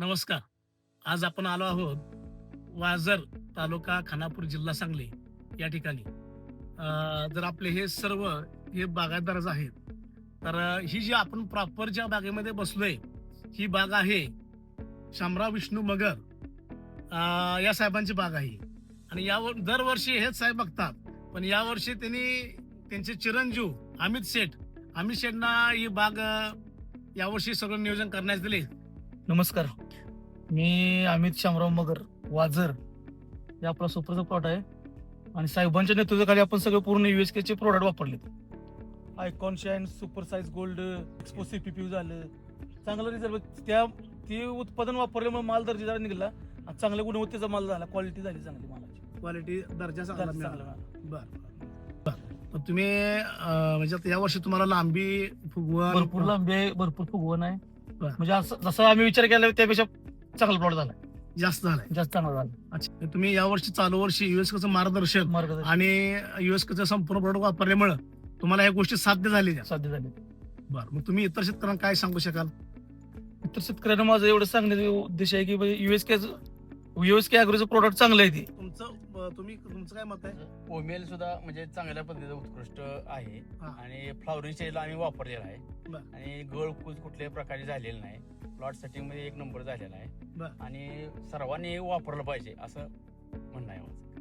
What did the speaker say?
नमस्कार. आज आपण आलो आहोत वाजर तालुका खानापूर जिल्हा सांगली या ठिकाणी. जर आपले हे सर्व हे बागायतदारच आहेत. तर ही जी आपण प्रॉपर ज्या बागेमध्ये बसलोय, ही बाग आहे शामराव विष्णू मगर या साहेबांची बाग आहे. आणि यावर दरवर्षी हेच साहेब बघतात. पण यावर्षी त्यांनी त्यांचे चिरंजीव अमित शेठना ही बाग यावर्षी सगळं नियोजन करण्यास दिले. नमस्कार. मी अमित शामराव मगर वाजर हे आपला सुपरचा प्लॉट आहे आणि साहेबांच्या नेतृत्वाखाली आपण सगळे पूर्ण USK चे प्रोडक्ट वापरले. Icon shine super size gold expo CPP झालं, चांगला रिझल्ट. ते उत्पादन वापरल्यामुळे माल दर्जेदार निघाला आणि चांगल्या गुणवत्तेचा माल झाला, क्वालिटी झाली चांगली मालाची, क्वालिटी दर्जा चांगला दर्जा मिळाला. चांगला मिळाला. बर तुम्ही म्हणजे आता यावर्षी तुम्हाला लांबी फुगवण भरपूर लांबी आहे, भरपूर फुगवण आहे. बरं. म्हणजे असं जसं आम्ही विचार केला त्यापेक्षा चांगला प्लॉट झाला, जास्त झालाय. जास्त चांगला झाला. अच्छा, तुम्ही यावर्षी चालू वर्षी युएसकेचं मार्गदर्शन मार्गदर्शन आणि युएसकेचं संपूर्ण प्रोडक्ट वापरल्यामुळे तुम्हाला या गोष्टी साध्य झालेल्या. साध्य झाले. बरं, मग तुम्ही इतर शेतकऱ्यांना काय सांगू शकाल? तर शेतकऱ्यांना माझं एवढं सांगण्याचा उद्देश आहे की USK ॲग्रोचं प्रोडक्ट चांगलं आहे ते. तुमचं काय मत आहे? ओमेल सुद्धा म्हणजे चांगल्या पद्धतीचं उत्कृष्ट आहे हा. आणि फ्लॉवरिंग स्टेजला आम्ही वापरलेला आहे बरं. आणि गळ कूज कुठल्याही प्रकारे झालेला नाही. प्लॉट सेटिंग मध्ये एक नंबर झालेला आहे बरं. आणि सर्वांनी वापरलं पाहिजे असं म्हणणं आहे माझं.